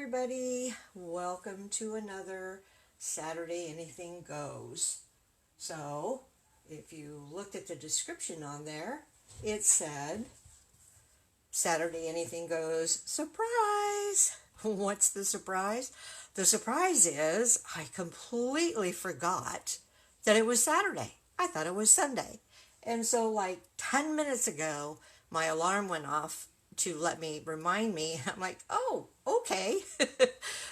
everybody, welcome to another Saturday Anything Goes. So if you looked at the description on there, it said Saturday Anything Goes surprise. What's the surprise? The surprise is I completely forgot that it was Saturday. I thought it was Sunday. And so like 10 minutes ago, my alarm went off to remind me. I'm like, oh, okay.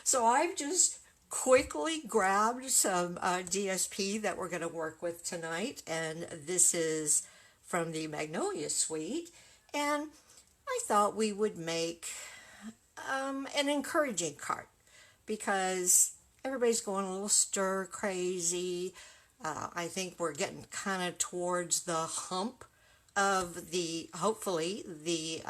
So I've just quickly grabbed some DSP that we're going to work with tonight. And this is from the Magnolia suite. And I thought we would make an encouraging card because everybody's going a little stir crazy. I think we're getting kind of towards the hump of hopefully the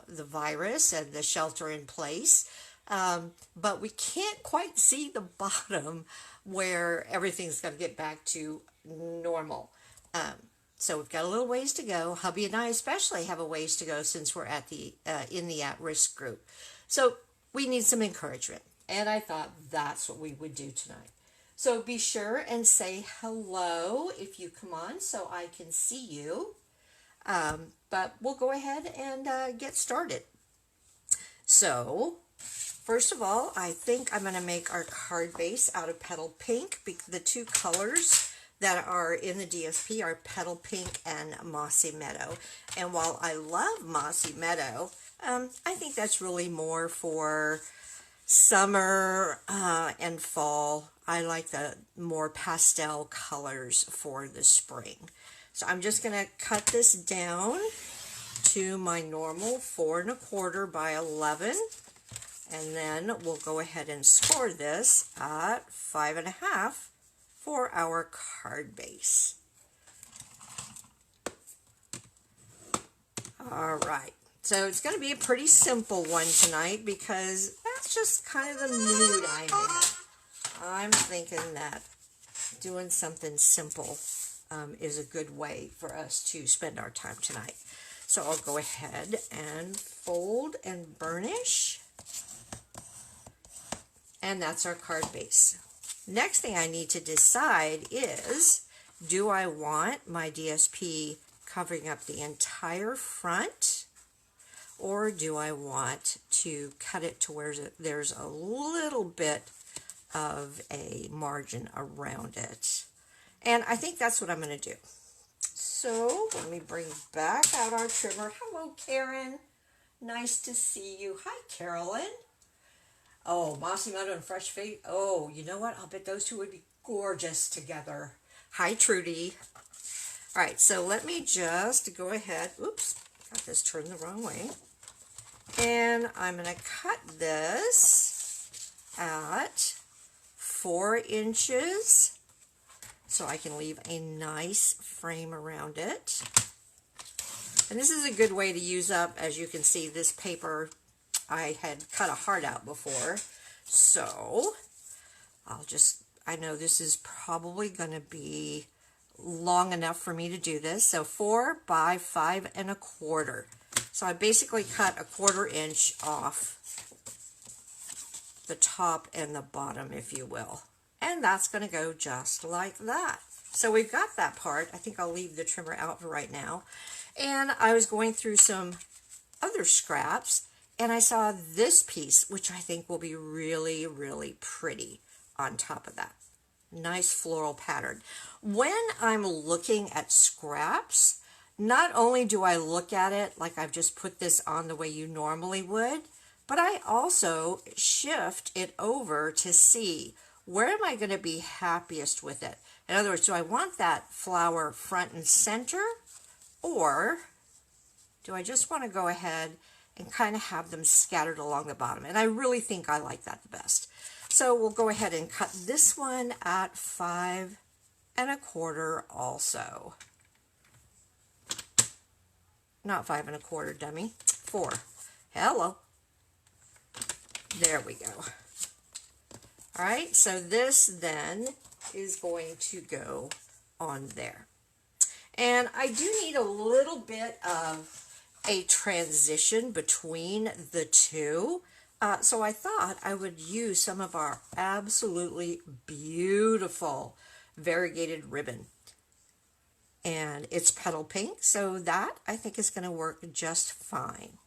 virus and the shelter in place, but we can't quite see the bottom where everything's going to get back to normal. So we've got a little ways to go. Hubby and I especially have a ways to go since we're at in the at-risk group. So we need some encouragement, and I thought that's what we would do tonight. So be sure and say hello if you come on so I can see you. But we'll go ahead and get started. So, first of all, I think I'm going to make our card base out of petal pink. The two colors that are in the DSP are petal pink and mossy meadow. And while I love mossy meadow, I think that's really more for summer and fall. I like the more pastel colors for the spring. So I'm just going to cut this down to my normal 4 1/4 by 11, and then we'll go ahead and score this at 5 1/2 for our card base. All right, so it's going to be a pretty simple one tonight because that's just kind of the mood I'm in. I'm thinking that doing something simple is a good way for us to spend our time tonight. So I'll go ahead and fold and burnish. And that's our card base. Next thing I need to decide is, do I want my DSP covering up the entire front, or do I want to cut it to where there's a little bit of a margin around it? And I think that's what I'm going to do. So let me bring back out our trimmer. Hello, Karen. Nice to see you. Hi, Carolyn. Oh, mossy meadow and fresh feet. Oh, you know what? I'll bet those two would be gorgeous together. Hi, Trudy. All right, so let me just go ahead. Oops, got this turned the wrong way. And I'm going to cut this at 4 inches. So I can leave a nice frame around it. And this is a good way to use up, as you can see, this paper. I had cut a heart out before. So I know this is probably going to be long enough for me to do this. So 4 by 5 1/4. So I basically cut a 1/4 inch off the top and the bottom, if you will. And that's going to go just like that. So we've got that part. I think I'll leave the trimmer out for right now. And I was going through some other scraps, and I saw this piece, which I think will be really, really pretty on top of that. Nice floral pattern. When I'm looking at scraps, not only do I look at it like I've just put this on the way you normally would, but I also shift it over to see, where am I going to be happiest with it? In other words, do I want that flower front and center, or do I just want to go ahead and kind of have them scattered along the bottom? And I really think I like that the best. So we'll go ahead and cut this one at 5 1/4 also. Not 5 1/4, dummy. 4. Hello. There we go. All right, so this then is going to go on there. And I do need a little bit of a transition between the two. So I thought I would use some of our absolutely beautiful variegated ribbon. And it's petal pink, so that I think is going to work just fine.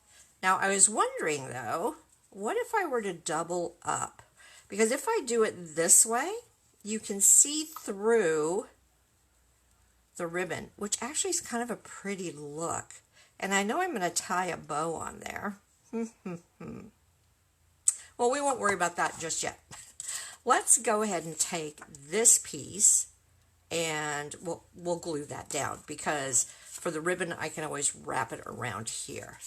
Now I was wondering though, what if I were to double up? Because if I do it this way, you can see through the ribbon, which actually is kind of a pretty look. And I know I'm going to tie a bow on there. Well, we won't worry about that just yet. Let's go ahead and take this piece and we'll glue that down, because for the ribbon I can always wrap it around here.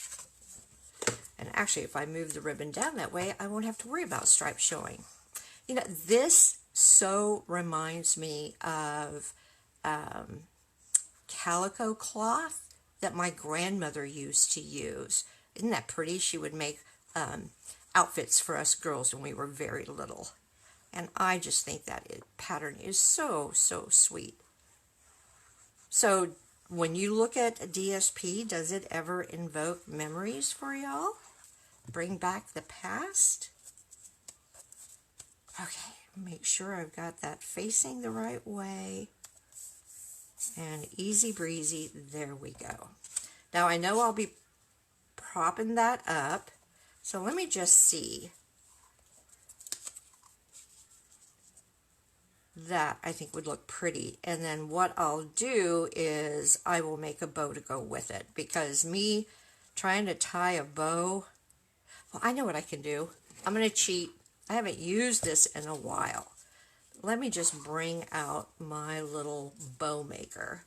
And actually, if I move the ribbon down that way, I won't have to worry about stripes showing. You know, this so reminds me of calico cloth that my grandmother used to use. Isn't that pretty? She would make outfits for us girls when we were very little. And I just think that pattern is so, so sweet. So when you look at a DSP, does it ever invoke memories for y'all? Bring back the past? Okay, make sure I've got that facing the right way. And easy breezy, there we go. Now I know I'll be propping that up, so let me just see. That I think would look pretty. And then what I'll do is I will make a bow to go with it, because me trying to tie a bow, well, I know what I can do. I'm going to cheat. I haven't used this in a while. Let me just bring out my little bow maker.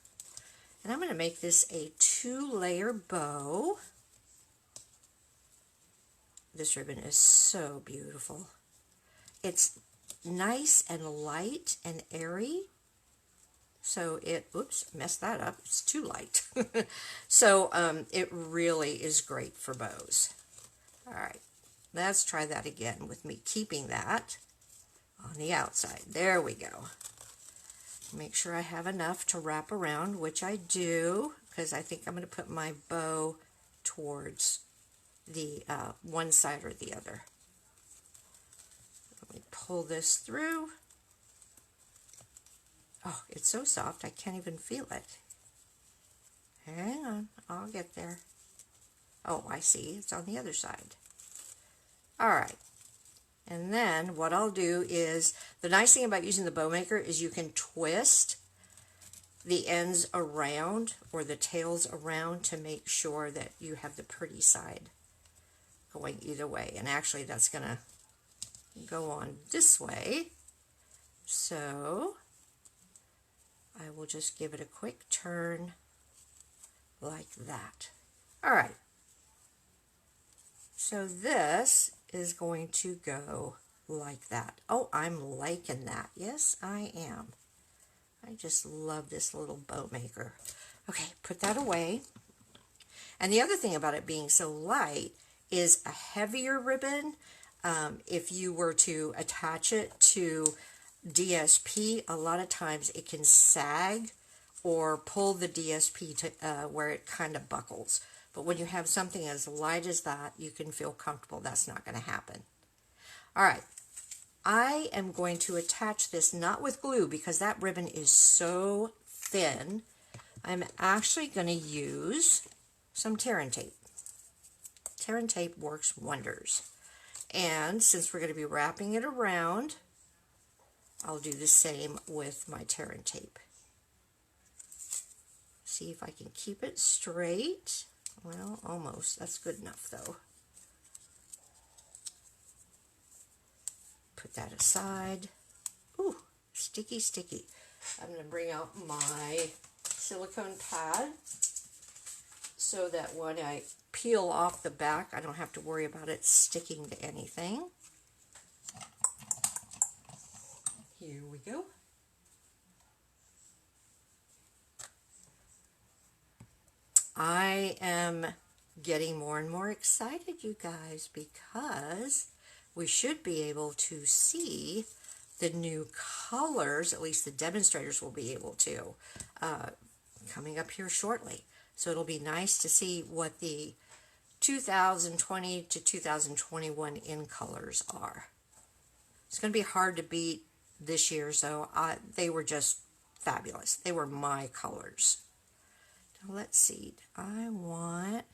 And I'm going to make this a 2-layer bow. This ribbon is so beautiful. It's nice and light and airy. So oops, messed that up. It's too light. So it really is great for bows. All right, let's try that again with me keeping that on the outside. There we go. Make sure I have enough to wrap around, which I do, because I think I'm going to put my bow towards the one side or the other. Let me pull this through. Oh, it's so soft I can't even feel it. Hang on, I'll get there. Oh, I see, it's on the other side. All right. And then what I'll do is, the nice thing about using the bow maker is you can twist the ends around or the tails around to make sure that you have the pretty side going either way. And actually that's going to go on this way. So I will just give it a quick turn like that. All right. So this is going to go like that. Oh, I'm liking that. Yes, I am. I just love this little bow maker. Okay, put that away. And the other thing about it being so light is a heavier ribbon. If you were to attach it to DSP, a lot of times it can sag or pull the DSP to where it kind of buckles. But when you have something as light as that, you can feel comfortable. That's not going to happen. All right. I am going to attach this not with glue because that ribbon is so thin. I'm actually going to use some tear and tape. Tear and tape works wonders. And since we're going to be wrapping it around, I'll do the same with my tear and tape. See if I can keep it straight. Well, almost. That's good enough, though. Put that aside. Ooh, sticky, sticky. I'm going to bring out my silicone pad so that when I peel off the back, I don't have to worry about it sticking to anything. Here we go. I am getting more and more excited, you guys, because we should be able to see the new colors, at least the demonstrators will be able to, coming up here shortly. So it'll be nice to see what the 2020 to 2021 in colors are. It's going to be hard to beat this year, so they were just fabulous. They were my colors. Now let's see. I want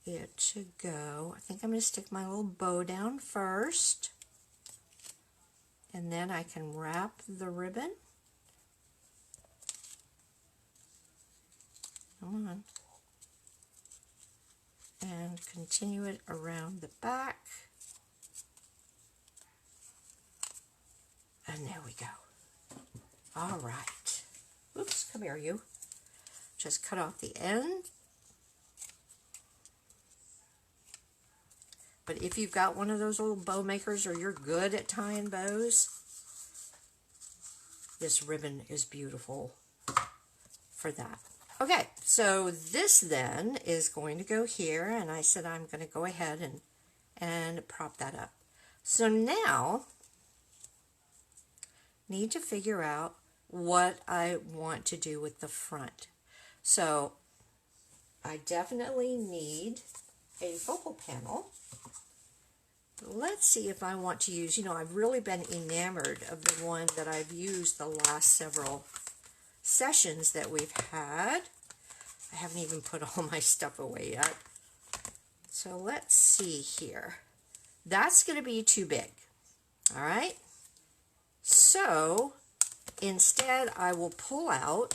it to go. I think I'm going to stick my little bow down first, and then I can wrap the ribbon. Come on. And continue it around the back. And there we go. All right. Oops, come here, you. Just cut off the end. But if you've got one of those little bow makers or you're good at tying bows, this ribbon is beautiful for that. Okay, so this then is going to go here, and I said I'm going to go ahead and prop that up. So now, need to figure out what I want to do with the front. So I definitely need a focal panel. Let's see if I want to use, you know, I've really been enamored of the one that I've used the last several sessions that we've had. I haven't even put all my stuff away yet. So let's see here. That's going to be too big. All right. So instead I will pull out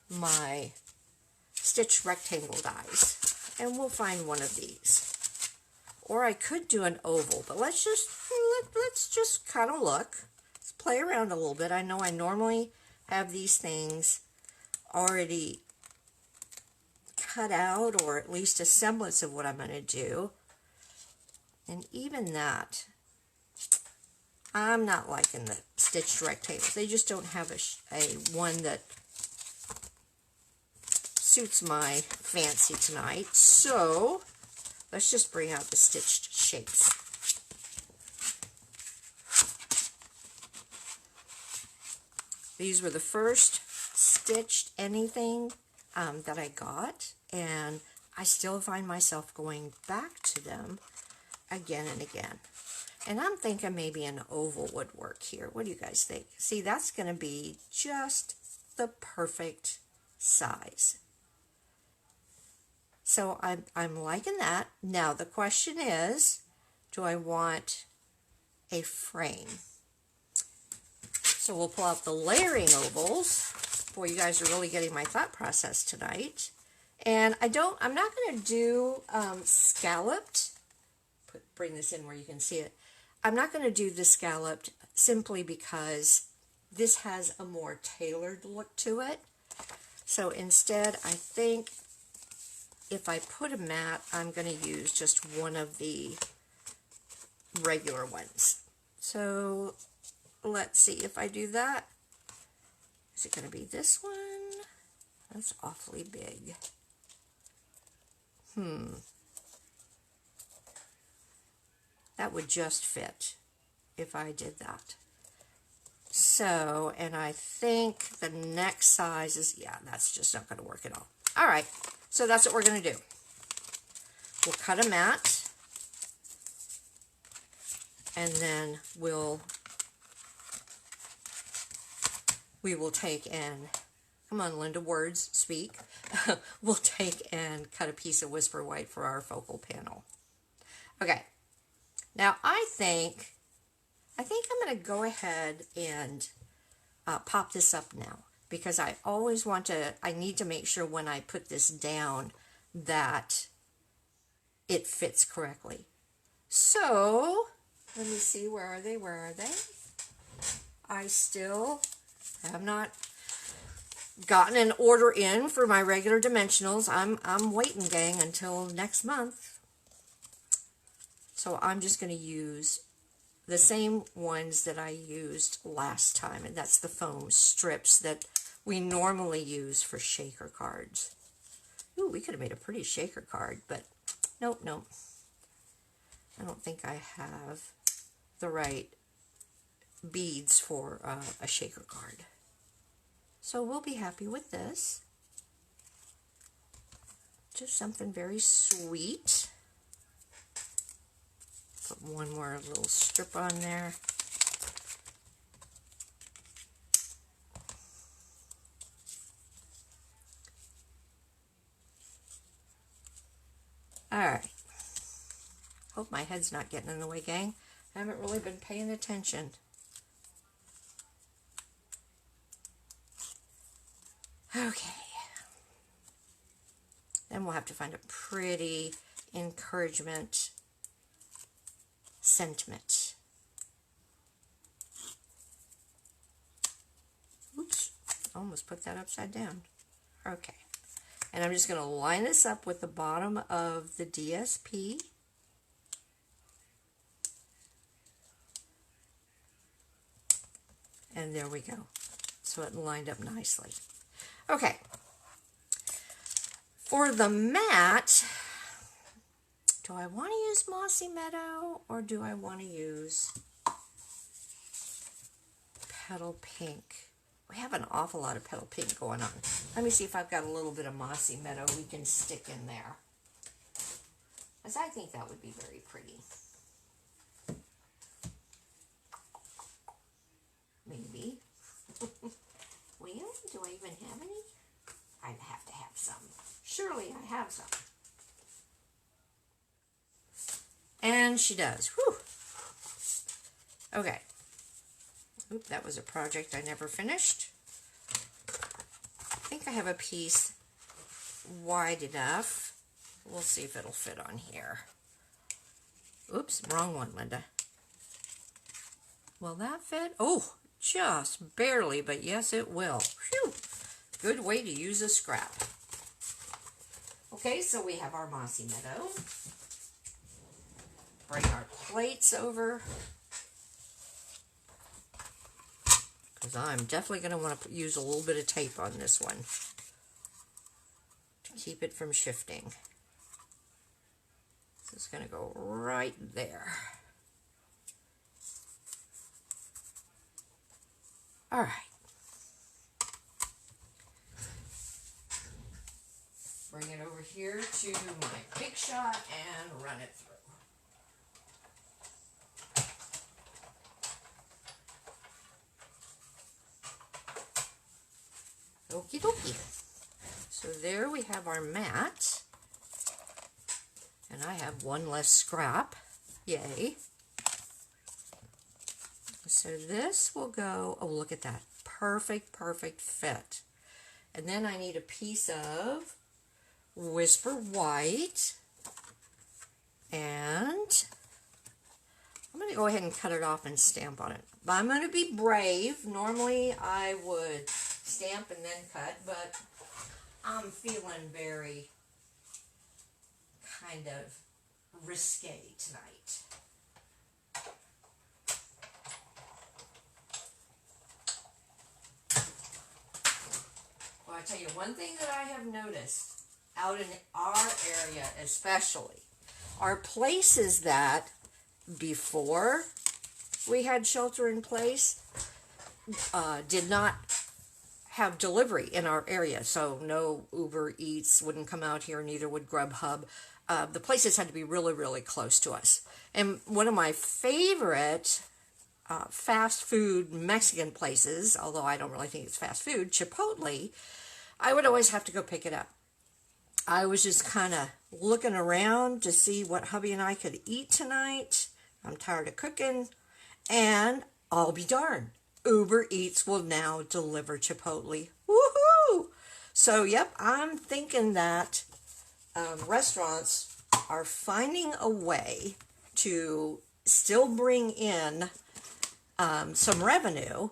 my stitched rectangle dies and we'll find one of these. Or I could do an oval, but let's just kind of look. Let's play around a little bit. I know I normally have these things already cut out, or at least a semblance of what I'm going to do. And even that, I'm not liking the stitched rectangles. They just don't have a one that suits my fancy tonight. So let's just bring out the stitched shapes. These were the first stitched anything that I got, and I still find myself going back to them again and again. And I'm thinking maybe an oval would work here. What do you guys think? See, that's going to be just the perfect size. So I'm liking that. Now the question is, do I want a frame? So we'll pull out the layering ovals. Boy, you guys are really getting my thought process tonight. And I'm not going to do scalloped. Bring this in where you can see it. I'm not going to do the scalloped simply because this has a more tailored look to it. So instead, I think if I put a mat, I'm going to use just one of the regular ones. So let's see if I do that. Is it going to be this one? That's awfully big. That would just fit if I did that. So, and I think the next size is, yeah, that's just not going to work at all. All right, so that's what we're going to do. We'll cut a mat, and then we will take and, come on Linda, words, speak. We'll take and cut a piece of Whisper White for our focal panel. Okay, now I think I'm going to go ahead and pop this up now, because I always I need to make sure when I put this down that it fits correctly. So, let me see, where are they? I still have not gotten an order in for my regular dimensionals. I'm waiting, gang, until next month. So I'm just going to use the same ones that I used last time, and that's the foam strips that we normally use for shaker cards. Ooh, we could have made a pretty shaker card, but nope. I don't think I have the right beads for a shaker card. So we'll be happy with this. Just something very sweet. Put one more little strip on there. All right. Hope my head's not getting in the way, gang. I haven't really been paying attention. Okay. Then we'll have to find a pretty encouragement sentiment. Oops, almost put that upside down. Okay. And I'm just going to line this up with the bottom of the DSP. And there we go. So it lined up nicely. Okay. For the mat, do I want to use Mossy Meadow or do I want to use Petal Pink? We have an awful lot of Petal Pink going on. Let me see if I've got a little bit of Mossy Meadow we can stick in there, because I think that would be very pretty. Maybe. Well, do I even have any? I'd have to have some. Surely I have some. And she does. Whew. Okay. Oop, that was a project I never finished. I think I have a piece wide enough. We'll see if it'll fit on here. Oops, wrong one, Linda. Will that fit? Oh, just barely, but yes, it will. Phew. Good way to use a scrap. Okay, so we have our Mossy Meadow. Bring our plates over, because I'm definitely going to want to use a little bit of tape on this one to keep it from shifting. So it's going to go right there. All right. Bring it over here to my Big Shot and run it through. Okie dokie. So there we have our mat. And I have one less scrap. Yay. So this will go, oh, look at that. Perfect, perfect fit. And then I need a piece of Whisper White. And I'm going to go ahead and cut it off and stamp on it. But I'm going to be brave. Normally I would stamp and then cut, but I'm feeling very kind of risque tonight. Well, I tell you one thing that I have noticed out in our area especially are places that before we had shelter in place did not have delivery in our area. So no Uber Eats wouldn't come out here, neither would Grubhub. The places had to be really, really close to us. And one of my favorite fast food Mexican places, although I don't really think it's fast food, Chipotle, I would always have to go pick it up. I was just kind of looking around to see what hubby and I could eat tonight. I'm tired of cooking, and I'll be darned, Uber Eats will now deliver Chipotle. Woohoo! So, yep, I'm thinking that restaurants are finding a way to still bring in some revenue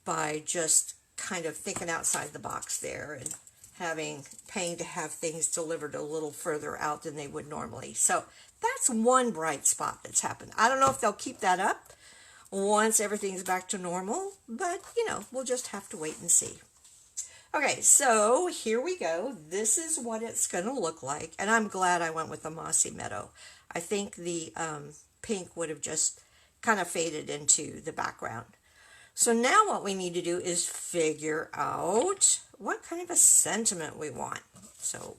by just kind of thinking outside the box there and paying to have things delivered a little further out than they would normally. So that's one bright spot that's happened. I don't know if they'll keep that up once everything's back to normal, but we'll just have to wait and see. Okay, so here we go. This is what it's going to look like, and I'm glad I went with the Mossy Meadow. I think the pink would have just kind of faded into the background. So now what we need to do is figure out what kind of a sentiment we want. So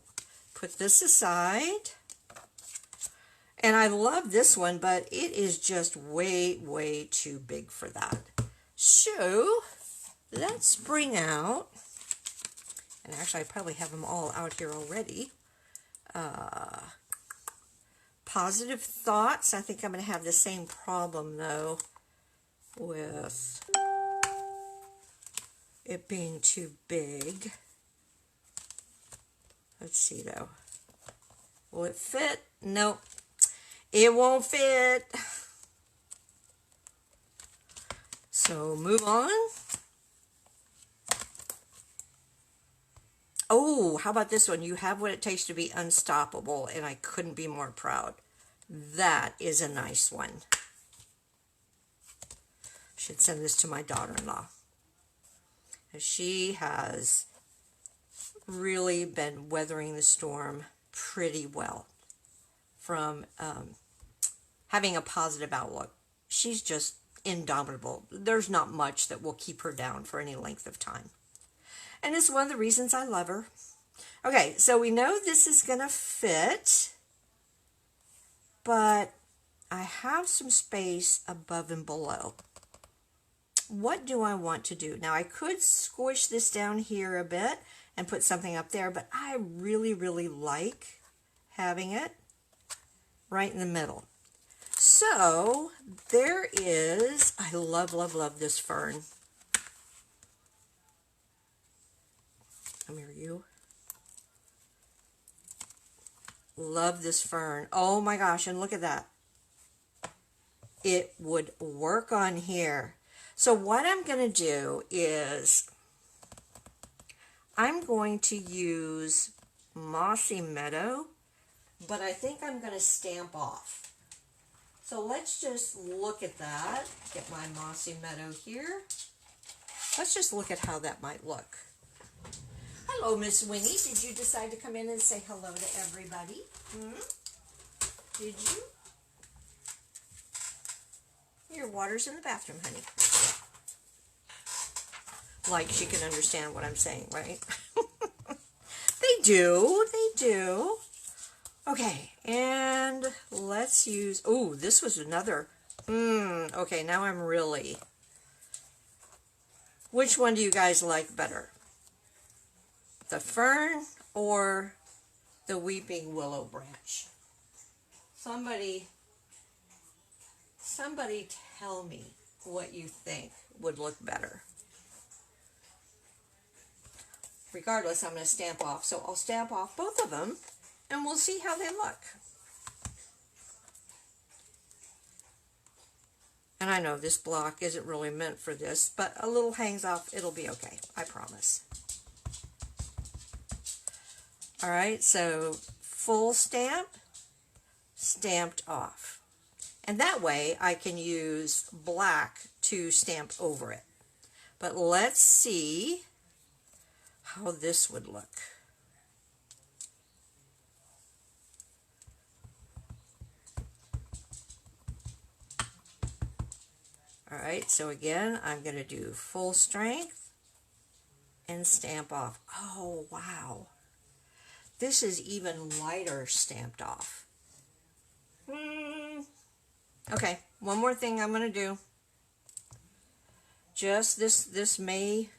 put this aside. And I love this one, but it is just way, way too big for that. So let's bring out, and actually I probably have them all out here already. Positive Thoughts. I think I'm going to have the same problem though with it being too big. Let's see though. Will it fit? Nope. It won't fit. So move on. Oh, how about this one? You Have What It Takes to Be Unstoppable, and I couldn't be more proud. That is a nice one. Should send this to my daughter-in-law. She has really been weathering the storm pretty well from having a positive outlook. She's just indomitable. There's not much that will keep her down for any length of time. And it's one of the reasons I love her. Okay, so we know this is going to fit, but I have some space above and below. What do I want to do? Now, I could squish this down here a bit and put something up there, but I really, really like having it right in the middle. So there is, I love, love, love this fern. Come here, you. Love this fern. Oh my gosh, and look at that. It would work on here. So what I'm going to do is I'm going to use Mossy Meadow, but I think I'm going to stamp off. So let's just look at that. Get my Mossy Meadow here. Let's just look at how that might look. Hello, Miss Winnie. Did you decide to come in and say hello to everybody? Did you? Your water's in the bathroom, honey. Like she can understand what I'm saying, right? They do. They do. Okay, and let's use... Oh, this was another... Okay, now I'm really... Which one do you guys like better? The fern or the weeping willow branch? Somebody tell me what you think would look better. Regardless, I'm going to stamp off. So I'll stamp off both of them, and we'll see how they look. And I know this block isn't really meant for this, but a little hangs off. It'll be okay. I promise. All right, so full stamp, stamped off. And that way I can use black to stamp over it. But let's see how this would look. All right, so again, I'm going to do full strength and stamp off. Oh, wow. This is even lighter stamped off. Okay, one more thing I'm going to do. Just this may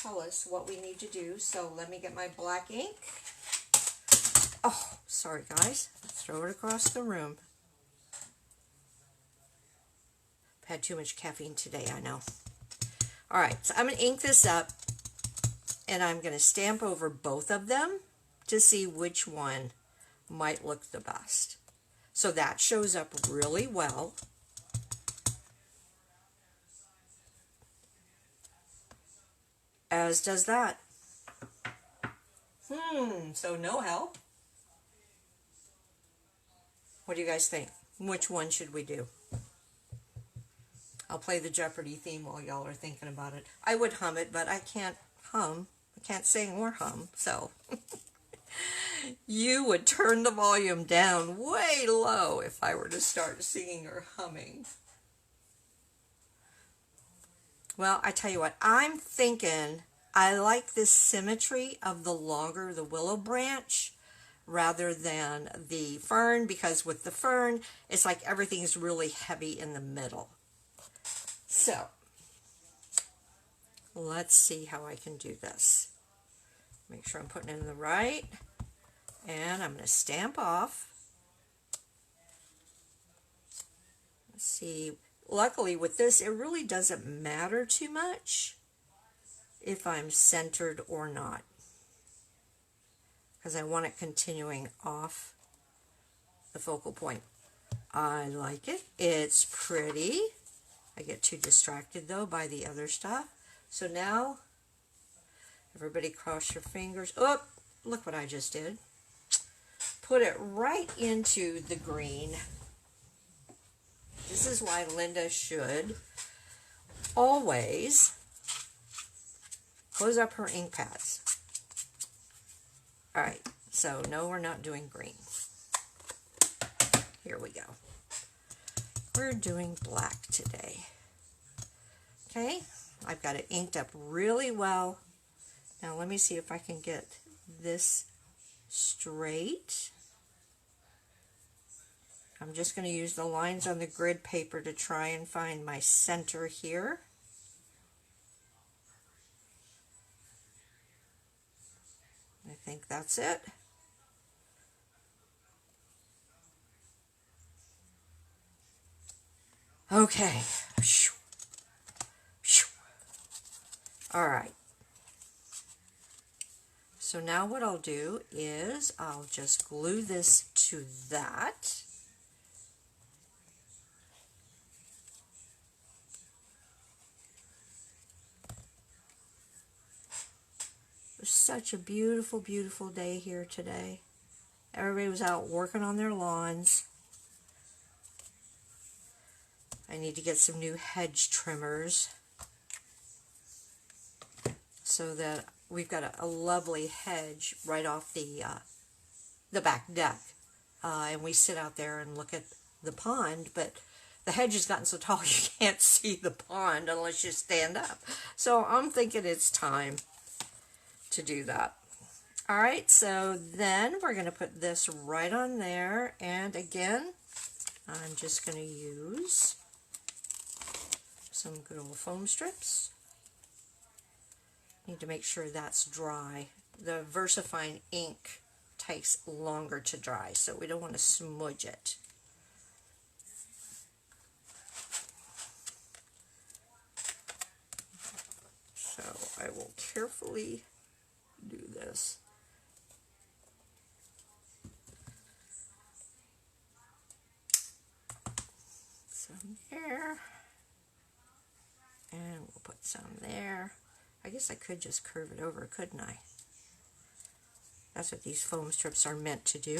tell us what we need to do. So let me get my black ink. Oh, sorry guys. Let's throw it across the room. I've had too much caffeine today, I know. All right, so I'm going to ink this up, and I'm going to stamp over both of them to see which one might look the best. So that shows up really well. As does that. So no help. What do you guys think? Which one should we do? I'll play the Jeopardy theme while y'all are thinking about it. I would hum it, but I can't hum. I can't sing or hum, so... You would turn the volume down way low if I were to start singing or humming. Well, I tell you what, I'm thinking I like this symmetry of the longer the willow branch rather than the fern, because with the fern, it's like everything's really heavy in the middle. So, let's see how I can do this. Make sure I'm putting it in the right, and I'm going to stamp off. Let's see, luckily with this, it really doesn't matter too much if I'm centered or not, because I want it continuing off the focal point. I like it. It's pretty. I get too distracted though by the other stuff. So now, everybody cross your fingers. Oh, look what I just did. Put it right into the green. This is why Linda should always close up her ink pads. All right, so no, we're not doing green. Here we go. We're doing black today. Okay, I've got it inked up really well. Now let me see if I can get this straight. I'm just going to use the lines on the grid paper to try and find my center here. I think that's it. Okay. All right. So now what I'll do is I'll just glue this to that. It's such a beautiful, beautiful day here today. Everybody was out working on their lawns. I need to get some new hedge trimmers so that we've got a lovely hedge right off the back deck. And we sit out there and look at the pond, but the hedge has gotten so tall you can't see the pond unless you stand up. So I'm thinking it's time to do that. All right, so then we're going to put this right on there, and again, I'm just going to use some good old foam strips. Need to make sure that's dry. The VersaFine ink takes longer to dry, so we don't want to smudge it. So I will carefully do this. Some there, and we'll put some there. I guess I could just curve it over, couldn't I? That's what these foam strips are meant to do.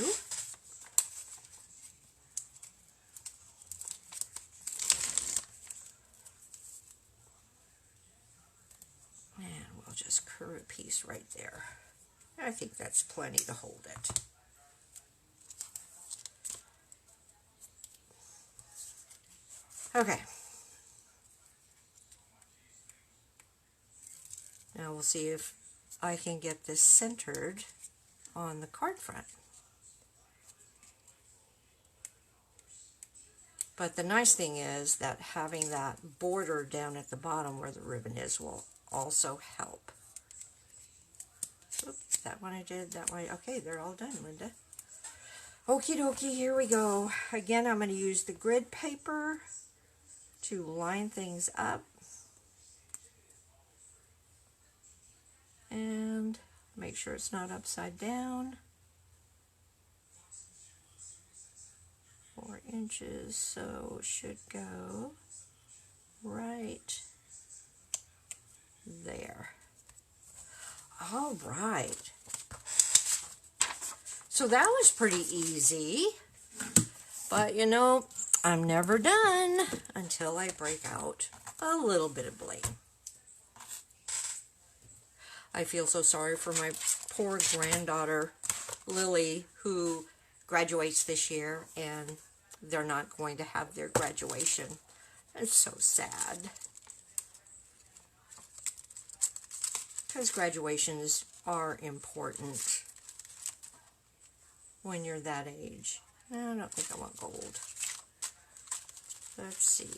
And we'll just curve a piece right there. I think that's plenty to hold it. Okay. Now we'll see if I can get this centered on the card front. But the nice thing is that having that border down at the bottom where the ribbon is will also help. Oops, that one I did, that one. Okay, they're all done, Linda. Okie dokie, here we go. Again, I'm going to use the grid paper to line things up. And make sure it's not upside down. 4 inches, so it should go right there. All right. So that was pretty easy, but you know, I'm never done until I break out a little bit of bling. I feel so sorry for my poor granddaughter, Lily, who graduates this year, and they're not going to have their graduation. It's so sad. Because graduations are important. when you're that age. I don't think I want gold. Let's see.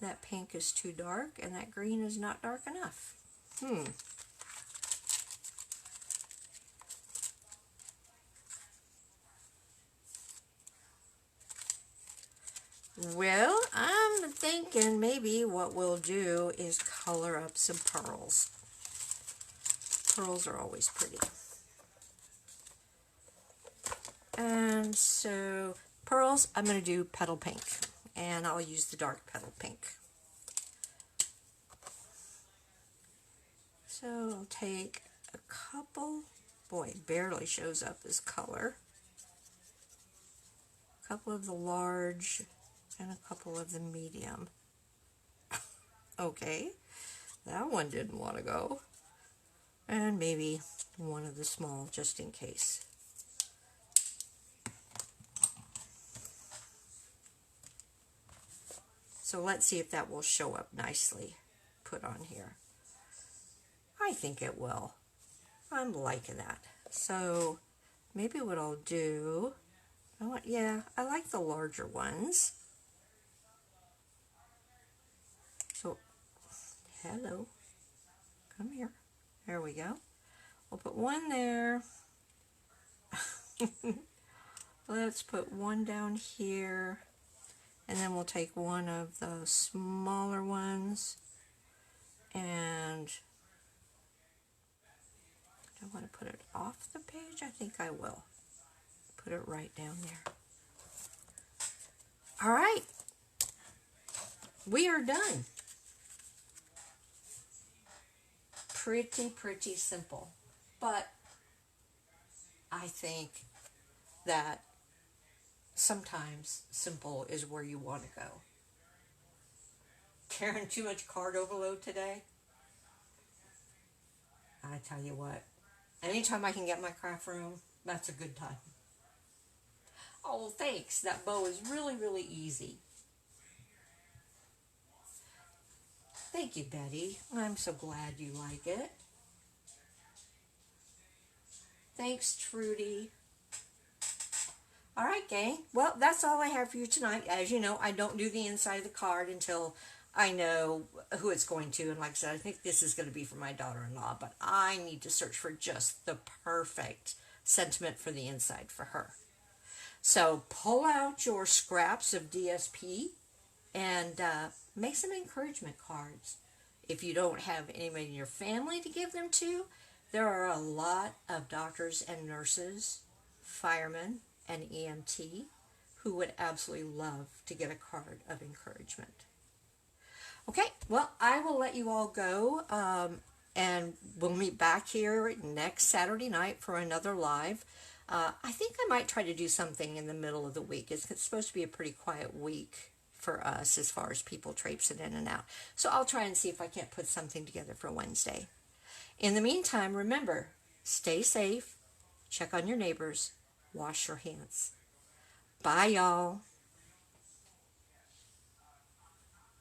That pink is too dark, and that green is not dark enough. Well, I'm thinking maybe what we'll do is color up some pearls. Pearls are always pretty. And so, pearls, I'm going to do petal pink. And I'll use the dark petal pink. So I'll take a couple, boy, it barely shows up as color. A couple of the large and a couple of the medium. Okay, that one didn't want to go. And maybe one of the small just in case. So let's see if that will show up nicely put on here. I think it will. I'm liking that. So maybe what I'll do, I like the larger ones. So, hello, come here. There we go. We'll put one there. Let's put one down here. And then we'll take one of the smaller ones, and I want to put it off the page. I think I will. Put it right down there. All right. We are done. Pretty simple. But I think that sometimes simple is where you want to go. Carrying too much card overload today? I tell you what, anytime I can get my craft room, that's a good time. Oh, thanks. That bow is really easy. Thank you, Betty. I'm so glad you like it. Thanks, Trudy. All right, gang. Well, that's all I have for you tonight. As you know, I don't do the inside of the card until I know who it's going to. And like I said, I think this is going to be for my daughter-in-law, but I need to search for just the perfect sentiment for the inside for her. So pull out your scraps of DSP and make some encouragement cards. If you don't have anybody in your family to give them to, there are a lot of doctors and nurses, firemen, and EMT who would absolutely love to get a card of encouragement. Okay, well, I will let you all go, and we'll meet back here next Saturday night for another live. I think I might try to do something in the middle of the week. It's supposed to be a pretty quiet week for us as far as people traipsing in and out. So I'll try and see if I can't put something together for Wednesday. In the meantime, remember, stay safe, check on your neighbors, wash your hands. Bye, y'all.